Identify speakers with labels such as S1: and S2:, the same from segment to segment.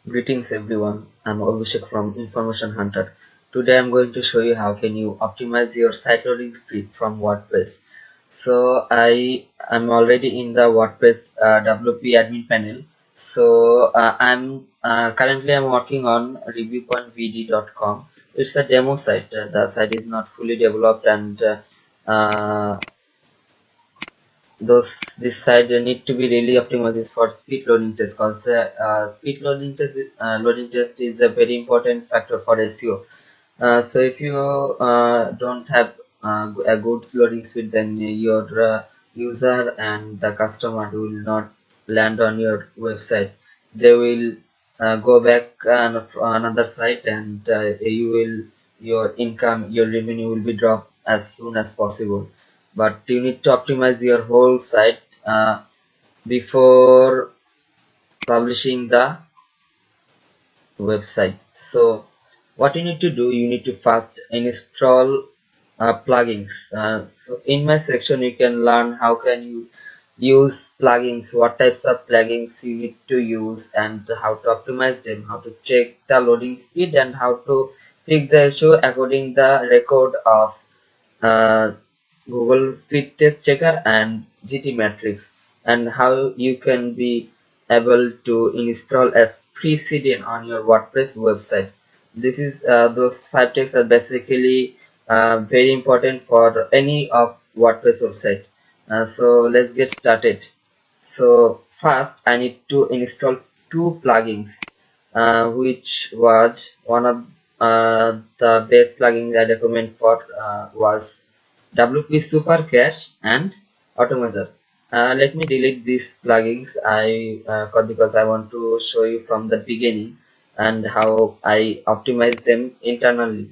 S1: Greetings everyone, I'm Abhishek from Information Hunter. Today I'm going to show you how can you optimize your site loading speed from WordPress. So I am already in the WordPress WP admin panel. So I'm working on review.vd.com. It's a demo site. The site is not fully developed and uh, this side need to be really optimized for speed loading test because loading test is a very important factor for SEO. So if you don't have a good loading speed, then your user and the customer will not land on your website. They will go back on another site, and your income, your revenue will be dropped as soon as possible. But you need to optimize your whole site before publishing the website. So what you need to do, you need to first install plugins. So in my section you can learn how can you use plugins, what types of plugins you need to use, and how to optimize them, how to check the loading speed, and how to fix the issue according the record of uh, Google Speed Test Checker and GT Matrix, and how you can be able to install a free CDN on your WordPress website. This is those 5 tips are basically very important for any of WordPress website. So let's get started. So first I need to install two plugins, which was one of the best plugins I recommend for was WP Super Cache and Automizer. Let me delete these plugins because I want to show you from the beginning and how I optimize them internally.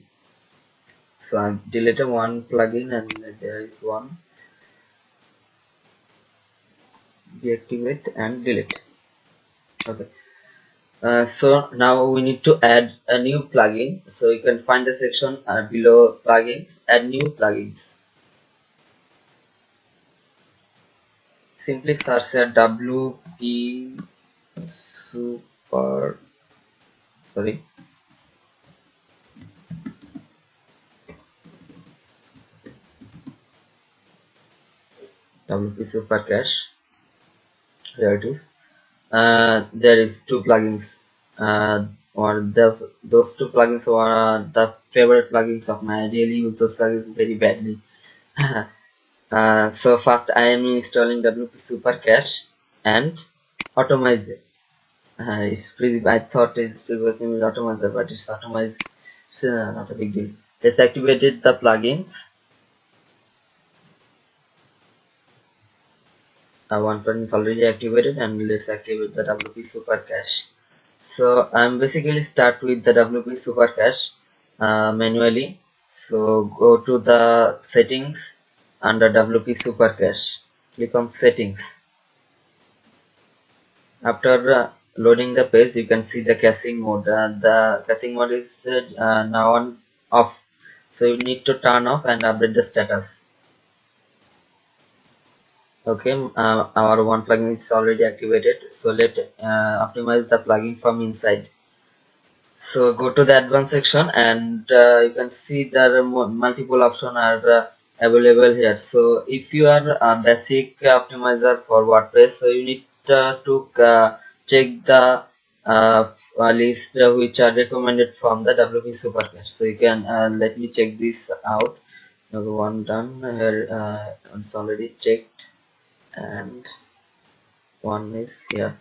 S1: So I've deleted one plugin and there is one. Deactivate and delete. Okay. So now we need to add a new plugin. So you can find the section below plugins, add new plugins. Simply search WP Super, sorry, WP Super Cache. Here it is. There is two plugins. Or those two plugins are the favorite plugins of mine. I really use those plugins very badly. So first I am installing WP Super Cache and Automize. I thought its previous name is Automizer, but it's Automize. It's not a big deal. Let's activated the plugins. One plugin is already activated, and let's activate the WP Super Cache. So I'm basically start with the WP Super Cache manually. So go to the settings under WP Super Cache. Click on settings. After loading the page, you can see the caching mode. The caching mode is now on off, so you need to turn off and update the status. Okay, our one plugin is already activated, so let optimize the plugin from inside. So go to the advanced section, and you can see there are multiple options are available here. So if you are a basic optimizer for WordPress, so you need to check the list which are recommended from the WP Supercache. So you can let me check this out. Number one done here. It's already checked, and one is here.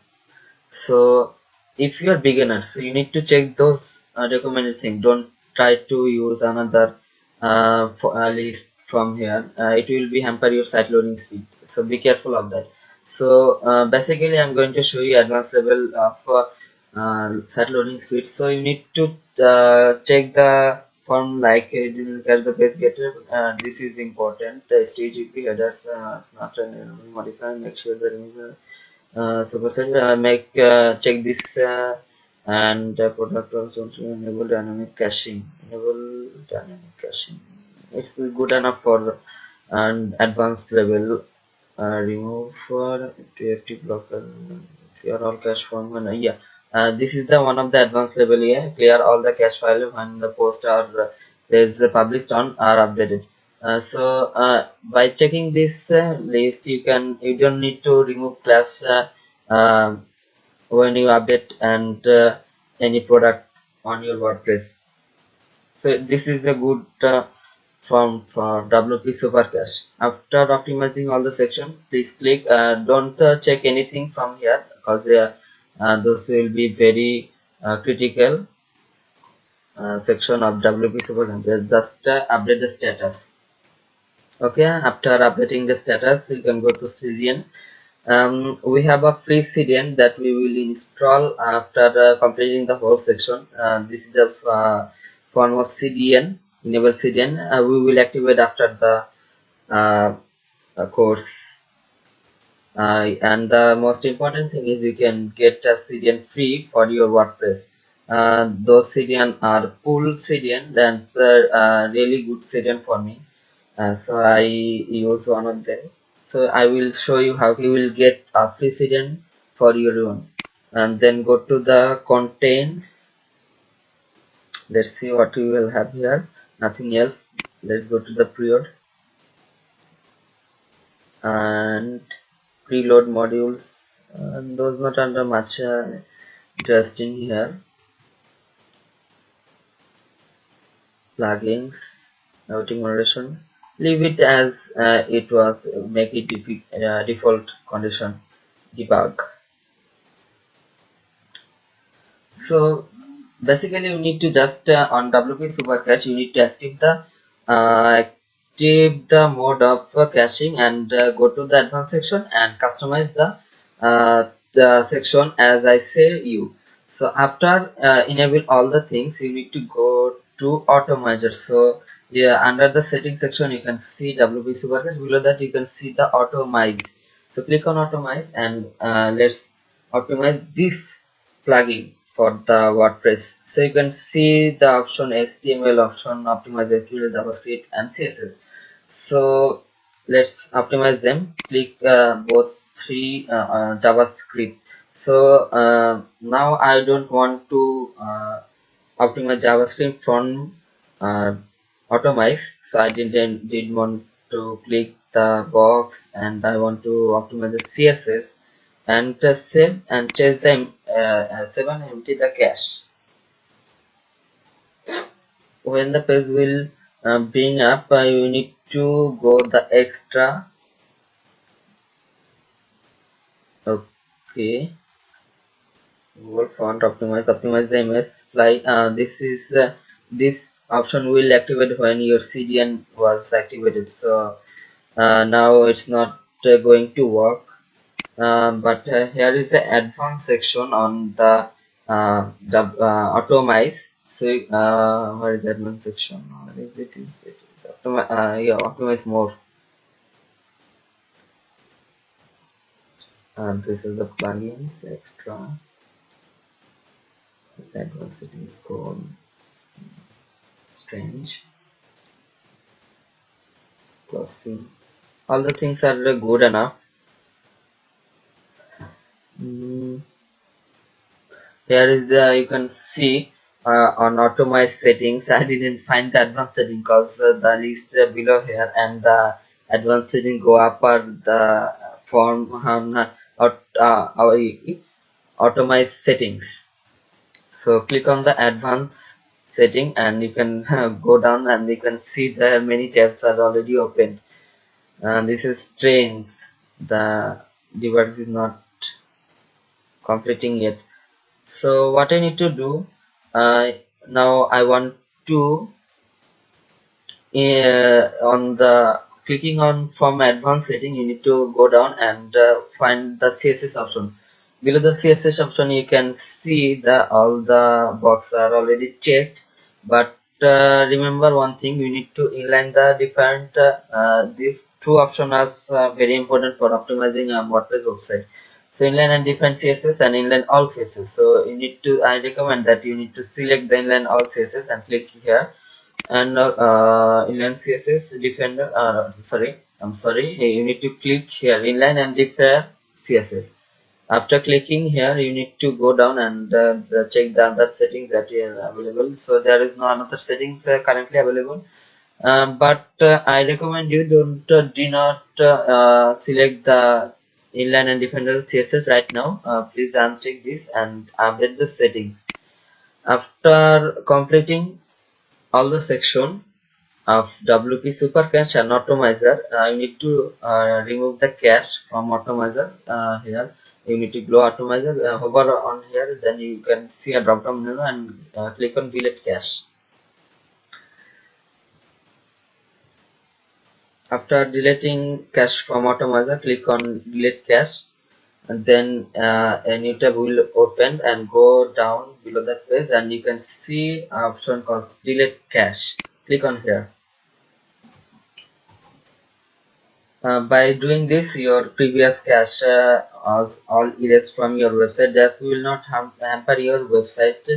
S1: So if you're beginner, so you need to check those recommended things. Don't try to use another list from here. It will be hamper your site loading speed, so be careful of that. So basically I'm going to show you advanced level of site loading speed. So you need to check the form like catch the page getter. This is important. The HTTP headers it's not modify. Make sure the superset make check this and product also to enable dynamic caching. Enable dynamic caching. It's good enough for an advanced level. Remove for TFT blocker. Clear all cache form. Yeah. This is the one of the advanced level here. Clear all the cache file when the post are is published on are updated. By checking this list, you don't need to remove class uh, when you update and any product on your WordPress. So this is a good form for WP Supercache. After optimizing all the section, please click. Don't check anything from here because those will be very critical section of WP Supercache. Just update the status. Okay, after updating the status, you can go to CDN. We have a free CDN that we will install after completing the whole section. This is the form of CDN, enable CDN. We will activate after the course. And the most important thing is you can get a CDN free for your WordPress. Those CDN are full CDN. That's a really good CDN for me. So I use one of them. So I will show you how you will get a precedent for your own. And then go to the contents. Let's see what we will have here. Nothing else. Let's go to the period and preload modules. And those not under much interesting here. Plugins, routing moderation. Leave it as it was. Make it default condition. Debug. So basically you need to just on WP Supercache you need to active the mode of caching and go to the advanced section and customize the section as I say you. So after enable all the things, you need to go to automizer. So yeah, under the settings section you can see WP Supercache. Below that you can see the automize. So click on automize and let's optimize this plugin for the WordPress. So you can see the option HTML option, optimize SQL, JavaScript and CSS. So let's optimize them. Click both three JavaScript. So now I don't want to optimize JavaScript from automize. So I did want to click the box and I want to optimize the CSS and save and change them save and empty the cache. When the page will bring up, you need to go the extra. Okay, Google font optimize the image fly. This option will activate when your CDN was activated. So now it's not going to work. But here is the advanced section on the automize. So where is the advanced section? Where is it? Is it is yeah, optimize more. And this is the plugins extra. The advanced settings called strange. Closing. All the things are good enough. Here is you can see on automized settings. I didn't find the advanced setting because the list below here and the advanced setting go up or the form on automized settings. So click on the advanced setting and you can go down and you can see there many tabs are already opened. And this is strange. The device is not completing yet. So what I need to do now, I want to on the clicking on from advanced setting, you need to go down and find the CSS option. Below the CSS option you can see the all the boxes are already checked, but remember one thing, you need to inline the different these two options are very important for optimizing a WordPress website. So inline and define CSS and inline all CSS. So you need to, I recommend that you need to select the inline all CSS and click here and inline CSS defender. I'm sorry, you need to click here inline and define CSS. After clicking here, you need to go down and check the other settings that are available. So there is no another settings currently available. But I recommend you do not select the inline and defender CSS right now. Please uncheck this and update the settings. After completing all the section of WP Super Cache and Automizer, you need to remove the cache from Automizer. Here you need to go Automizer, hover on here, then you can see a drop down menu and click on delete cache. After deleting cache from Automizer, click on delete cache, and then a new tab will open and go down below that page, and you can see option called delete cache. Click on here. By doing this, your previous cache was all erased from your website. This will not hamper your website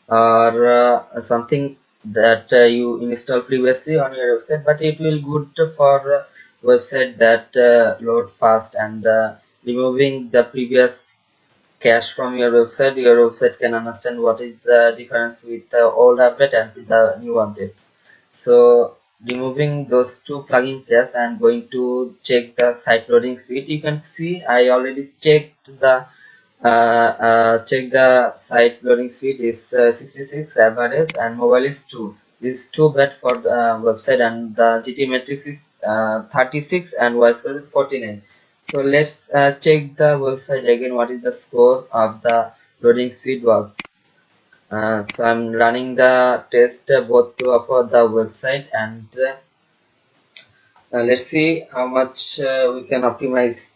S1: or something that you installed previously on your website, but it will good for website that load fast, and removing the previous cache from your website can understand what is the difference with the old update and with the new updates. So removing those two plugin cache and going to check the site loading speed. You can see I already checked the site's loading speed is 66 average, and mobile is 2. This is too bad for the website, and the GT matrix is 36 and y score is 49. So let's check the website again. What is the score of the loading speed was? So I'm running the test both of the website, and let's see how much we can optimize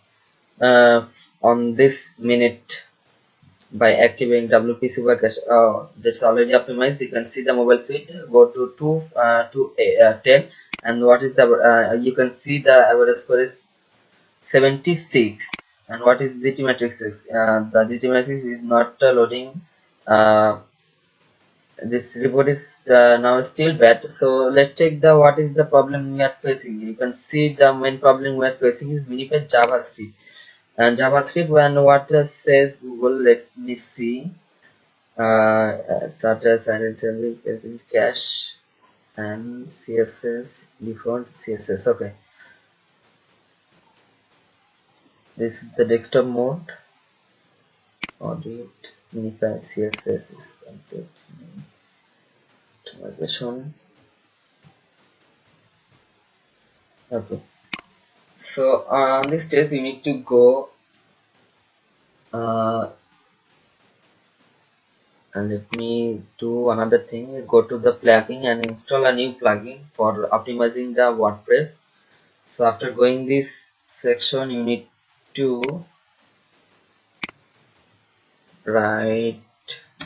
S1: on this minute by activating WP Super Cache. That's already optimized. You can see the mobile speed. Go to 10, and what is the you can see the average score is 76. And what is GT matrix? The GT matrix is not loading. This report is now still bad. So let's check the what is the problem we are facing. You can see the main problem we are facing is minified JavaScript. And JavaScript, when what says Google, let me see. Such as present cache and CSS, default CSS. Okay, this is the desktop mode. Audit minify CSS is complete. Optimization. Okay, so on this stage you need to go and let me do another thing. Go to the plugin and install a new plugin for optimizing the WordPress. So after going this section, you need to write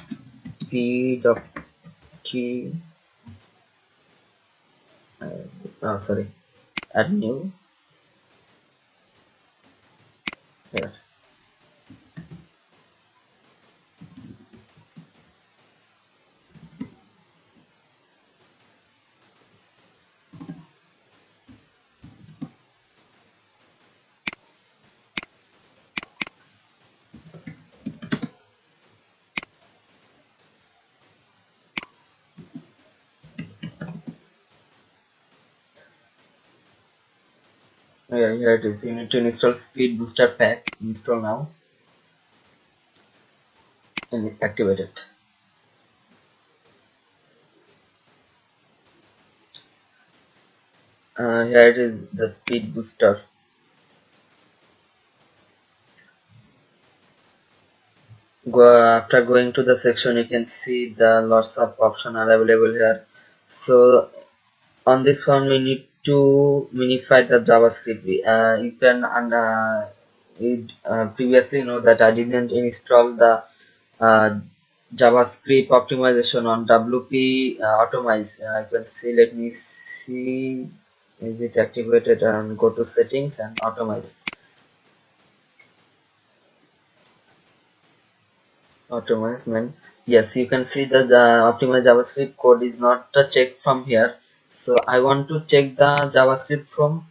S1: speed of t sorry, add new here. Yeah, here it is. You need to install speed booster pack. Install now and activate it. Here it is, the speed booster. After going to the section, you can see the lots of options are available here. So on this one, we need to minify the JavaScript. You can previously know that I didn't install the JavaScript optimization on WP Automize. You can see. Let me see. Is it activated? And go to settings and Automize. Optimize man. Yes, you can see that the optimize JavaScript code is not checked from here. So I want to check the JavaScript from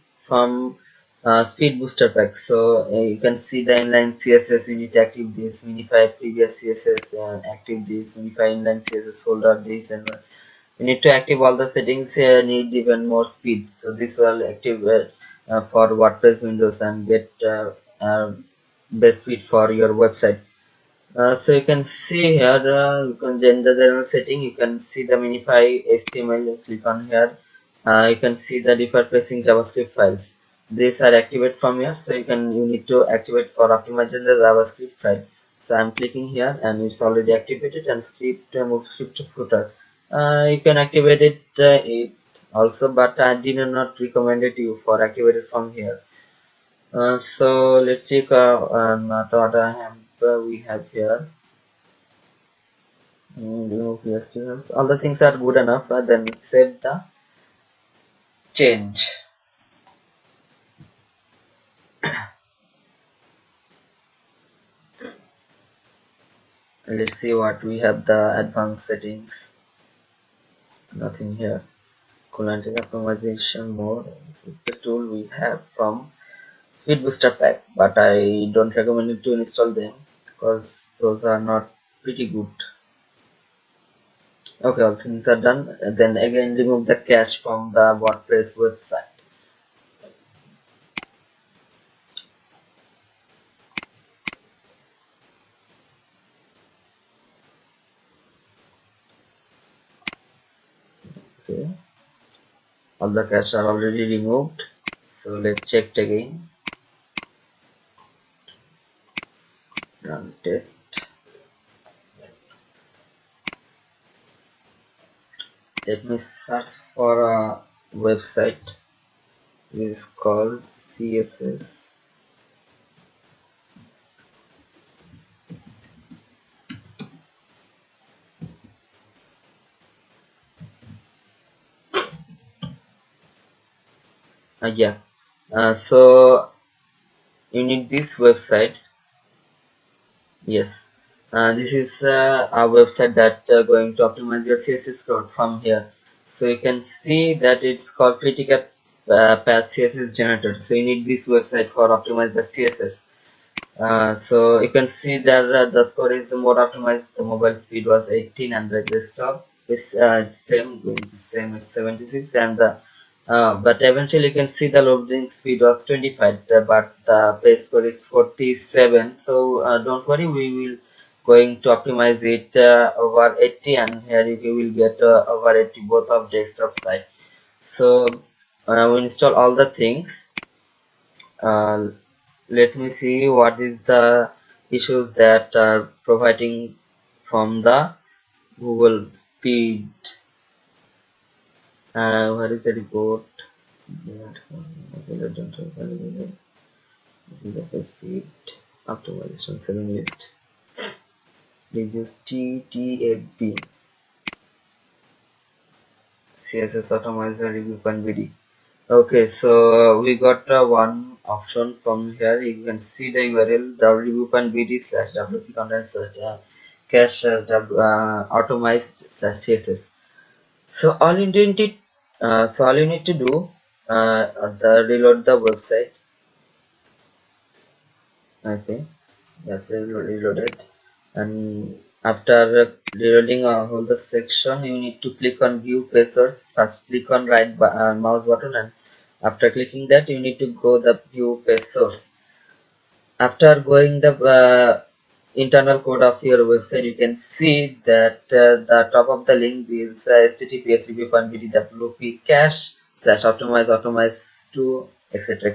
S1: speed booster pack. So you can see the inline css. You need to active this, minify previous css, and active this, minify inline css folder this, and you need to active all the settings here. Need even more speed, so this will active for WordPress windows and get best speed for your website. So you can see here, you can in the general setting, you can see the minify HTML. Click on here. You can see the default pressing JavaScript files. These are activated from here, so you need to activate for optimizing the JavaScript file. So I'm clicking here and it's already activated, and script move script to footer. You can activate it also, but I did not recommend it you for activated from here. So let's check what we have here. Remove festivals. All the things are good enough. Then save the change. Let's see what we have. The advanced settings. Nothing here. Coolant optimization mode. This is the tool we have from Speed Booster Pack, but I don't recommend you to install them because those are not pretty good. Okay, all things are done. Then again, remove the cache from the WordPress website. Okay, all the cache are already removed. So let's check it again. Run test. Let me search for a website which is called CSS. Yeah. So you need this website. Yes. This is a website that going to optimize your CSS code from here. So you can see that it's called critical path CSS generator. So you need this website for optimize the CSS. So you can see that the score is more optimized. The mobile speed was 18 and the desktop is same, going the same as 76, and the but eventually you can see the loading speed was 25, but the base score is 47. So don't worry, we will going to optimize it over 80, and here you will get over 80 both of desktop side. So we install all the things. uh, Let me see what is the issues that are providing from the Google speed. Where is the report? Speed optimization 7 list. Reduce TTAB CSS optimizer review BD. Okay, so we got one option from here. You can see the URL www.bd/wp content cache automized /css. So all you need to do reload the website. Okay, that's reloaded, and after reloading all the section, you need to click on view page source. First click on right mouse button, and after clicking that, you need to go the view page source. After going the internal code of your website, you can see that the top of the link is https://wp cache /optimize to etc.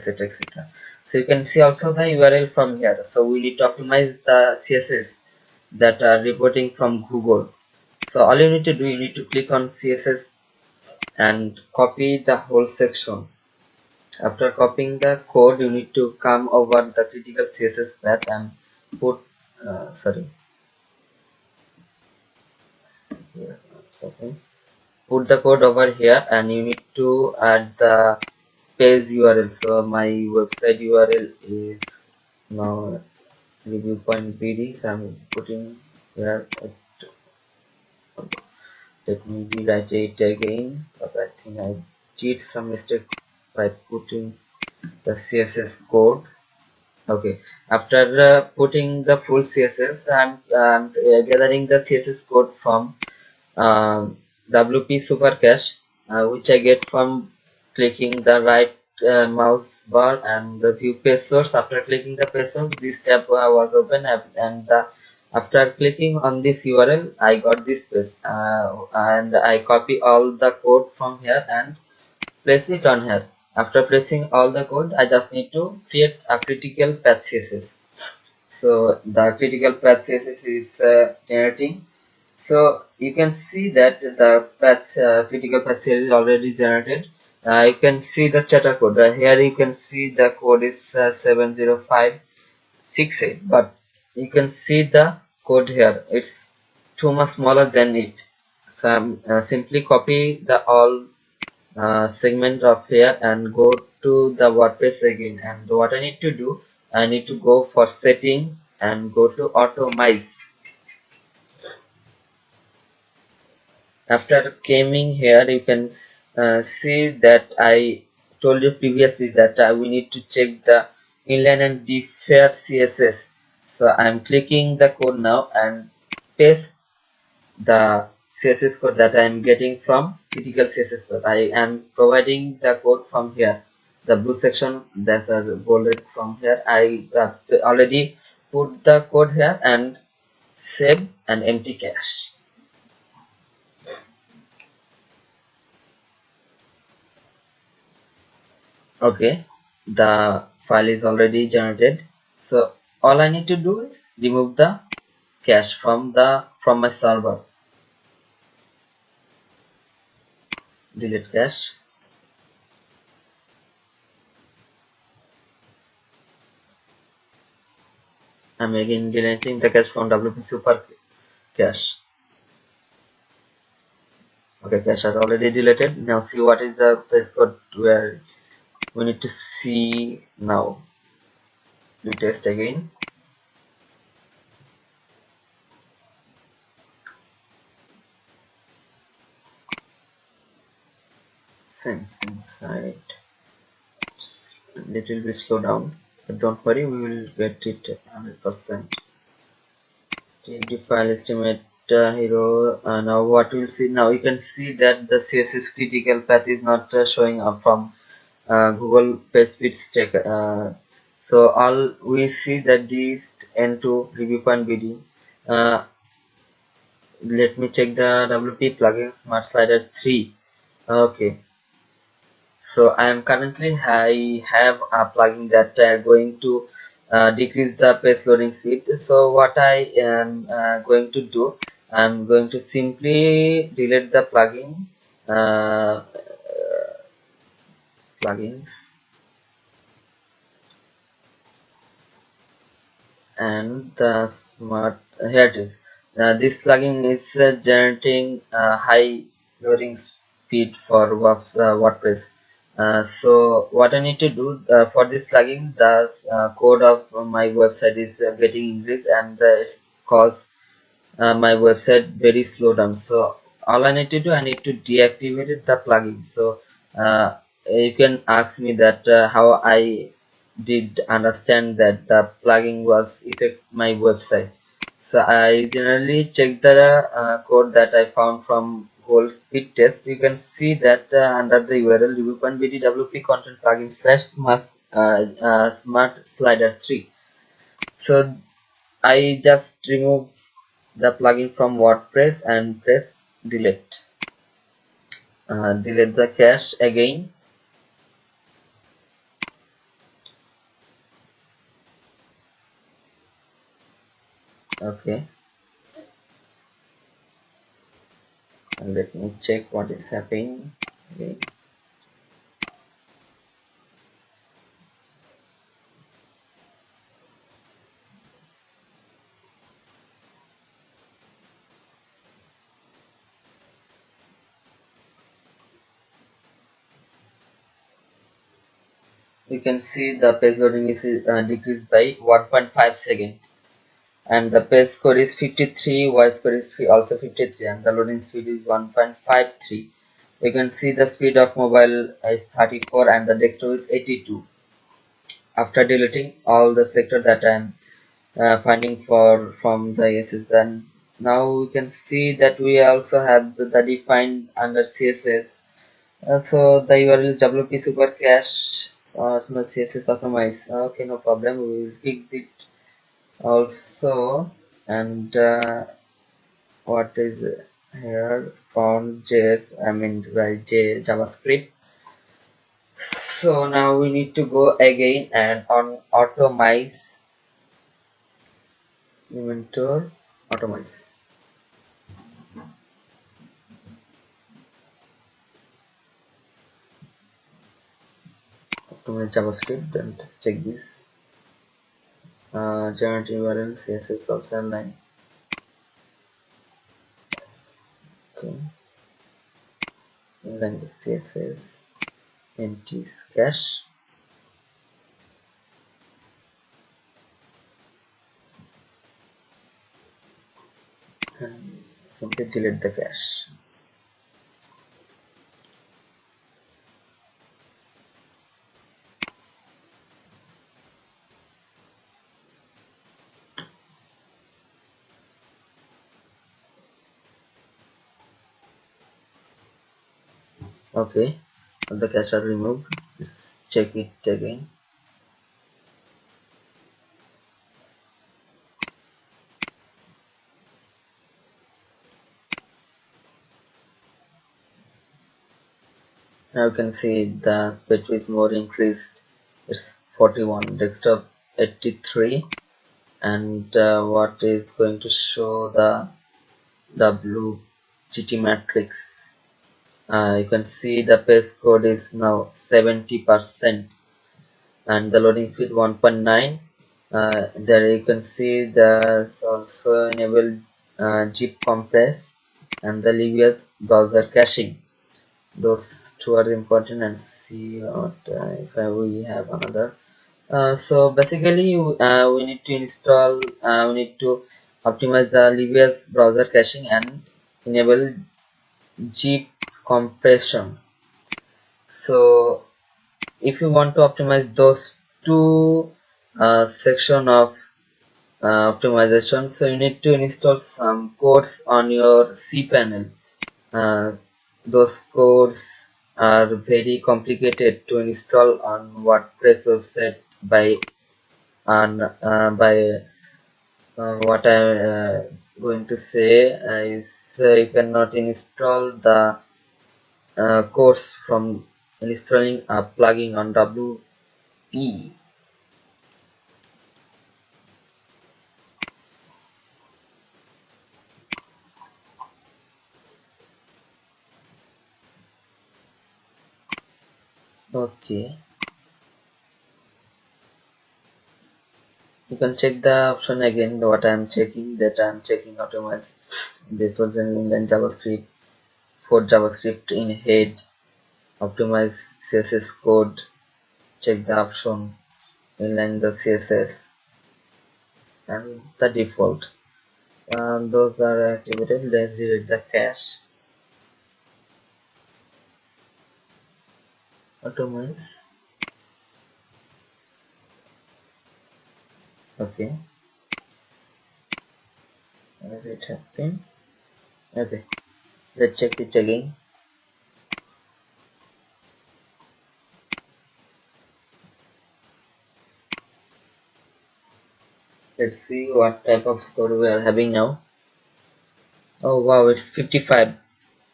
S1: So you can see also the URL from here. So we need to optimize the CSS that are reporting from Google. So all you need to do, you need to click on CSS and copy the whole section. After copying the code, you need to come over the critical CSS path and put put the code over here, and you need to add the page URL. So my website URL is now review.bd, so I'm putting here. Let me rewrite it again because I think I did some mistake by putting the CSS code. Okay, after putting the full CSS, I'm gathering the CSS code from WP Supercache, which I get from clicking the right mouse bar and the view page source. After clicking the page source, this tab was open, and after clicking on this URL, I got this page, and I copy all the code from here and place it on here. After placing all the code, I just need to create a critical path CSS. So the critical path CSS is generating. So you can see that the path critical path CSS is already generated. You can see the chatter code. Here you can see the code is 70568, but you can see the code here. It's too much smaller than it. So I'm simply copy the all segment of here and go to the WordPress again, and what I need to do, I need to go for setting and go to automize. After coming here, you can see that I told you previously that we need to check the inline and default CSS. So I'm clicking the code now and paste the CSS code that I am getting from critical CSS code. I am providing the code from here. The blue section that's bolded from here. I already put the code here and save an empty cache. Okay, the file is already generated. So all I need to do is remove the cache from my server. Delete cache. I'm again deleting the cache from WP Super cache. Okay, cache are already deleted. Now see what is the page code where we need to see now. We test again. Thanks inside. It's a little bit slow down, but don't worry, we will get it 100%. The file estimate hero. Now what we'll see now, you can see that the CSS critical path is not showing up from Google page speed stack. So all we see that this n2 review.bd. Let me check the WP plugin smart slider 3. Okay, so I am currently I have a plugin that going to decrease the page loading speed. So what I am going to do, I'm going to simply delete the plugin plugins, and the smart here it is. This plugin is generating high loading speed for WordPress. So what I need to do for this plugin, the code of my website is getting increased, and it's cause my website very slow down. So all I need to do, I need to deactivate the plugin. So you can ask me that how I did understand that the plugin was affect my website. So I generally check the code that I found from Google Speed Test. You can see that under the URL review.bdwp content plugin slash smart slider 3. So I just remove the plugin from WordPress and press delete. Delete the cache again. Okay, and let me check what is happening. Okay. You can see the page loading is decreased by 1.5 seconds, and the page score is 53, voice score is also 53, and the loading speed is 1.53. You can see the speed of mobile is 34 and the desktop is 82. after deleting all the sector that I'm finding for from the CSS, then now we can see that we also have the defined under CSS. So the URL is WP super cache CSS optimize. Okay, no problem. We will fix it also. And what is here? Found JS. I mean by JavaScript. So now we need to go again and on automate inventor automate. Automate JavaScript. Then just check this. Generate URL CSS also online. Okay. Inline the CSS empty cache. And simply delete the cache. Okay, all the cache are removed. Let's check it again. Now you can see the speed is more increased. It's 41, desktop 83, and what is going to show the WGT matrix. You can see the page code is now 70% and the loading speed 1.9. There you can see there's also enabled zip compress and the Livia's browser caching. Those two are important. And see what if we have another. So basically we need to install we need to optimize the Livia's browser caching and enable zip compression. So if you want to optimize those two section of optimization, so you need to install some codes on your cPanel. Those codes are very complicated to install on WordPress website by what I'm going to say is you cannot install the course from installing a plugin on WP. Okay, you can check the option again. What I'm checking, that I'm checking optimize this was in inline JavaScript for JavaScript in head, optimize CSS code, check the option inline the CSS and the default. Those are activated. Let's delete the cache. Automate. Okay. As it happened. Okay. Let's check it again. Let's see what type of score we are having now. Oh wow, it's 55,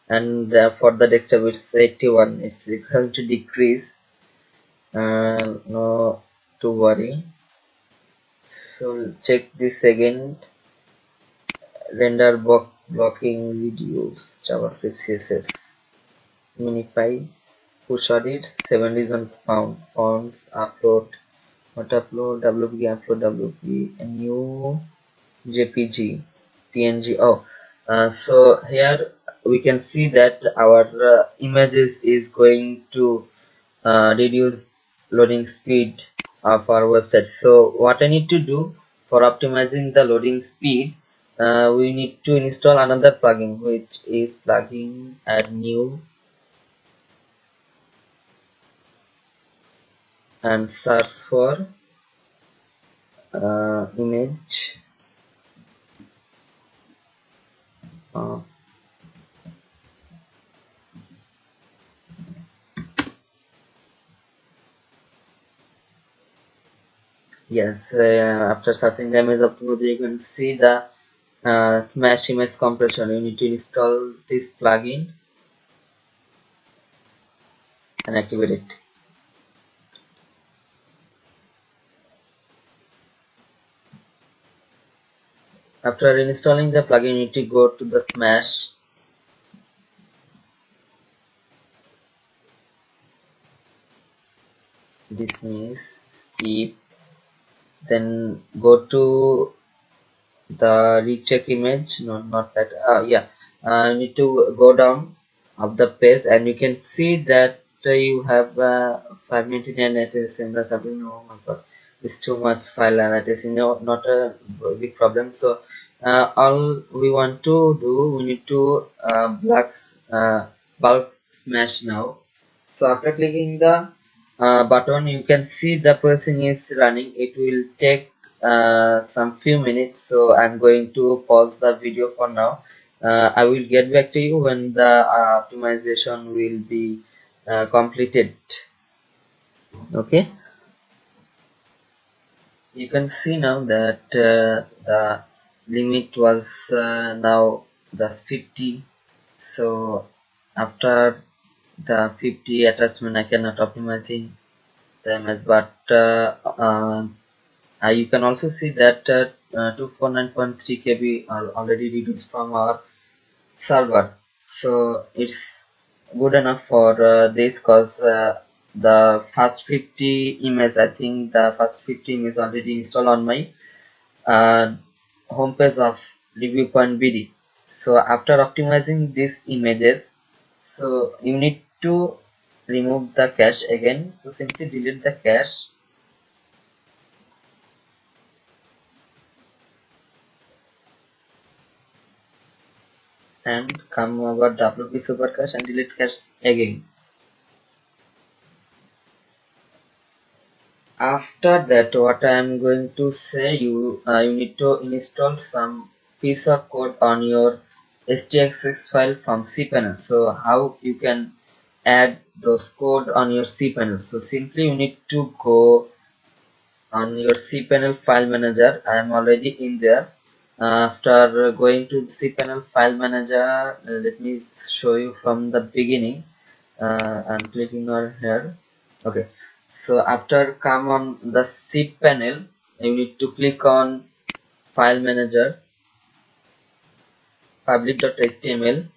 S1: and for the desktop it's 81. It's going to decrease. No to worry. So check this again. Render blocking videos, JavaScript CSS, minify, push audits, 7 days on found fonts, upload, what upload, WP upload, WP, a new JPG, PNG. Oh, so here we can see that our images is going to reduce loading speed of our website. So what I need to do for optimizing the loading speed, we need to install another plugin, which is plugin add new and search for image. uh, yes, after searching the image upload, you can see the smash image compression. You need to install this plugin and activate it. After installing the plugin, you need to go to the smash. Dismiss, skip, then go to the recheck image. No, not that. Yeah, you need to go down of the page, and you can see that you have 599 ATSM. Something. Oh my god, it's too much file, and it is not a big problem. So all we want to do, we need to bulk smash now. So after clicking the button, you can see the processing is running. It will take some few minutes, so I'm going to pause the video for now. I will get back to you when the optimization will be completed. Okay, you can see now that the limit was now just 50. So after the 50 attachment, I cannot optimizing the image, but you can also see that 249.3 KB are already reduced from our server, so it's good enough for this, cause the first 50 image, I think the first 50 image already installed on my uh, homepage of review.bd. So after optimizing these images, so you need to remove the cache again. So simply delete the cache and come over WP super cache and delete cache again. After that, what I am going to say you need to install some piece of code on your htxx file from cpanel. So how you can add those code on your cpanel? So simply you need to go on your cpanel file manager. I am already in there. After going to cpanel file manager, let me show you from the beginning. I'm clicking on here. Okay, so after come on the cpanel, you need to click on file manager, public.html,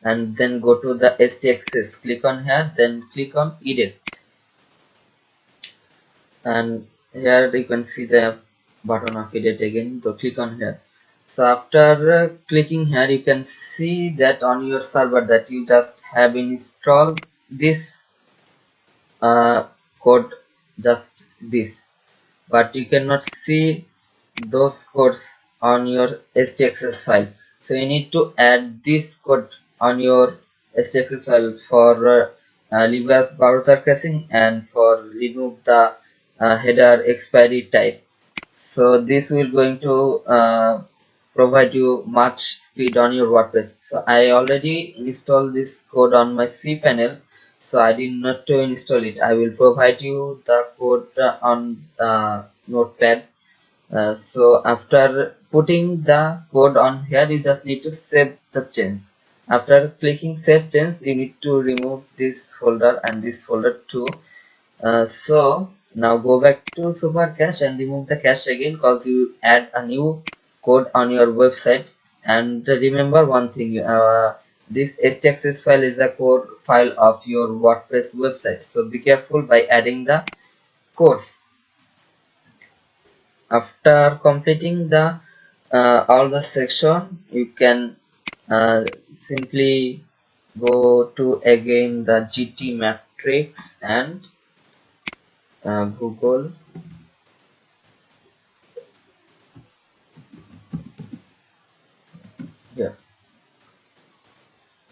S1: and then go to the htxs. Click on here, then click on edit, and here you can see the button of edit again. So click on here. So after clicking here, you can see that on your server that you just have installed this code, just this, but you cannot see those codes on your htxs file. So you need to add this code on your htxs file for leave as browser caching and for remove the header expiry type. So this will going to provide you much speed on your WordPress. So I already installed this code on my cpanel, so I did not to install it. I will provide you the code on notepad. So after putting the code on here, you just need to save the change. After clicking save change, you need to remove this folder and this folder too. So now go back to super cache and remove the cache again, because you add a new code on your website. And remember one thing, this htxs file is a core file of your WordPress website, so be careful by adding the codes. After completing the all the section, you can simply go to again the GT matrix and Google.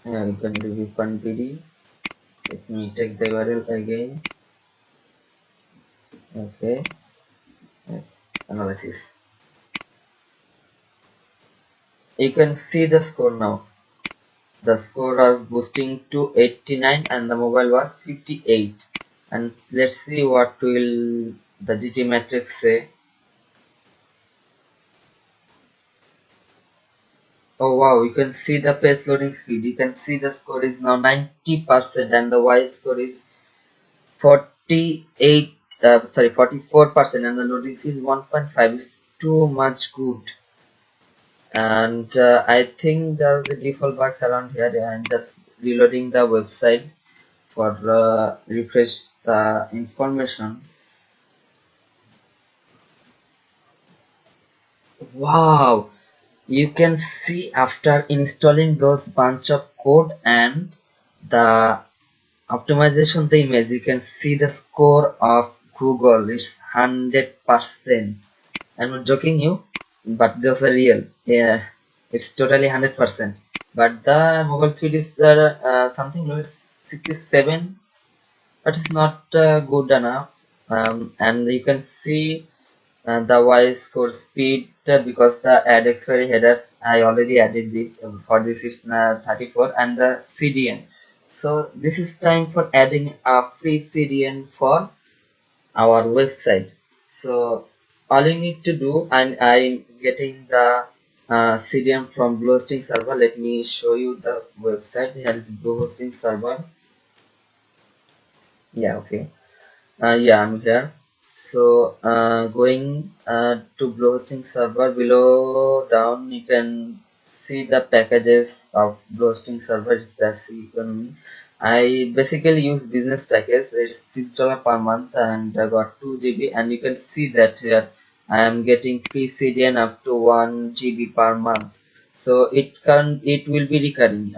S1: Yeah, you can review.bd. Let me take the URL again. Okay, analysis. You can see the score now. The score was boosting to 89 and the mobile was 58. And let's see what will the GT matrix say. Oh wow, you can see the page loading speed. You can see the score is now 90% and the Y score is 44% and the loading speed is 1.5. It's too much good. And I think there are the default bugs around here. I'm just reloading the website for refresh the informations. Wow, you can see after installing those bunch of code and the optimization the image, you can see the score of Google. It's 100%. I'm not joking you, but those are real. Yeah, it's totally 100%. But the mobile speed is something low. It's 67, but it's not good enough. And you can see the Y score speed because the add expiry headers I already added it. For this is 34 and the CDN. So this is time for adding a free CDN for our website. So all you need to do, and I'm getting the CDN from Blue Hosting server. Let me show you the website. Here is the Blue Hosting server. Yeah, okay. Yeah, I'm here. So going to Blue Hosting server, below down you can see the packages of Blue Hosting server. It's basic economy. I basically use business package. It's $6 per month and I got 2 GB, and you can see that here I am getting free CDN up to 1 GB per month. So it will be recurring.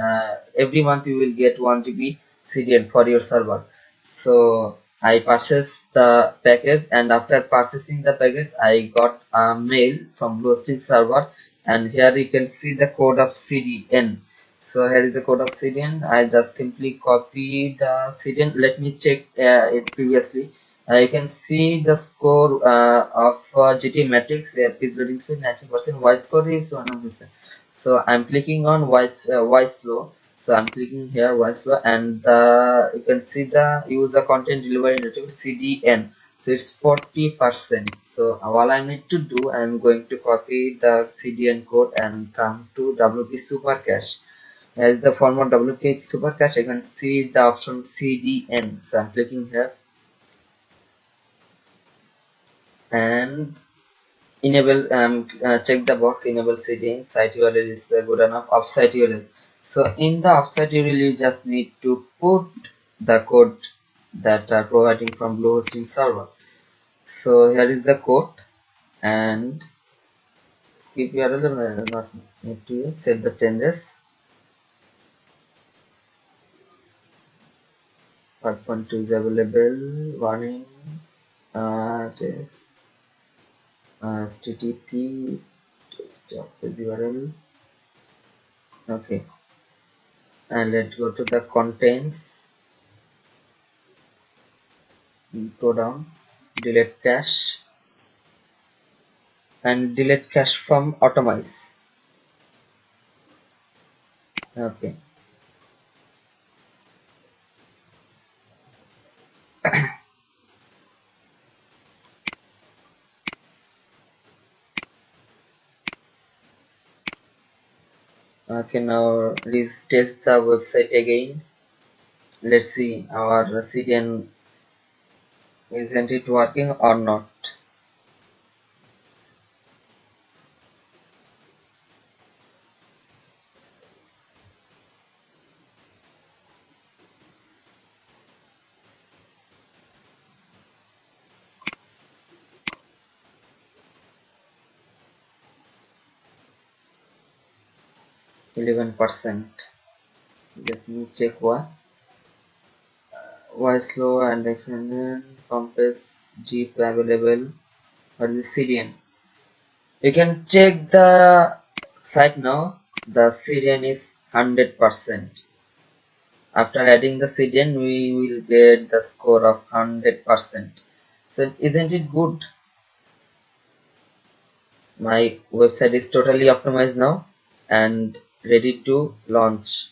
S1: Every month you will get 1 GB CDN for your server. So I purchased the package, and after purchasing the package I got a mail from hosting server, and here you can see the code of CDN. So here is the code of CDN. I just simply copy the CDN. Let me check it previously. You can see the score of GT matrix. Page loading speed 90%. Y score is 100%. So I'm clicking on Y slow. So I'm clicking here Y slow, and you can see the user content delivery native CDN. So it's 40%. So all I need to do, I'm going to copy the CDN code and come to WP Super Cache. As the format WP Super Cache, I can see the option CDN. So I'm clicking here and enable check the box, enable CDN. Site URL is good enough. Offsite URL. So in the offsite URL, you just need to put the code that are providing from Blue Hosting server. So here is the code, and skip URL, not need to set the changes. 5.2 is available. Warning. Just HTTP stop is URL. Okay, and let's go to the contents. Go down, delete cache, and delete cache from Automize. Okay, okay, now let's test the website again. Let's see our CDN, isn't it working or not. 11%. Let me check why slow and extended compass Jeep available for the CDN. You can check the site now. The CDN is 100%. After adding the CDN, we will get the score of 100%. So isn't it good? My website is totally optimized now and ready to launch.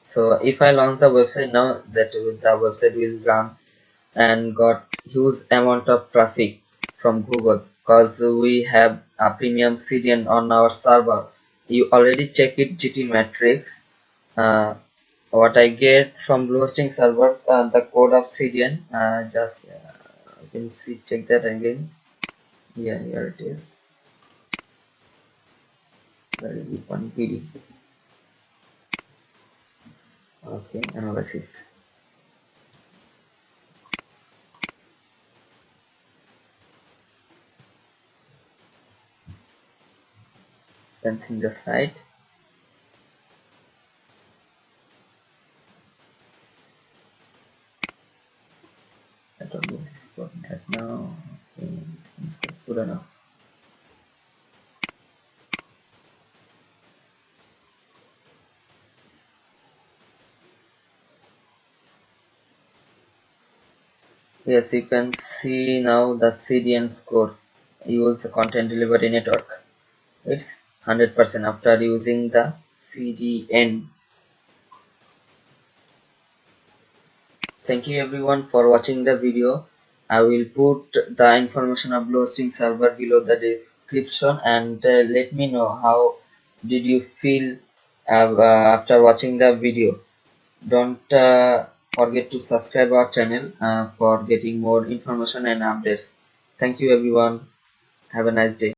S1: So if I launch the website now, that the website will run and got huge amount of traffic from Google because we have a premium CDN on our server. You already check it GT matrix. What I get from blue hosting server, the code of CDN. Just you can see, check that again. Yeah, here it is. Very one PD. Okay, analysis. Sensing the site. I don't need this button right now. Okay, things are good enough. Yes, you can see now the CDN score. Use the content delivery network. It's 100% after using the CDN. Thank you everyone for watching the video. I will put the information of blue hosting server below the description, and let me know how did you feel after watching the video. Don't forget to subscribe our channel for getting more information and updates. Thank you everyone. Have a nice day.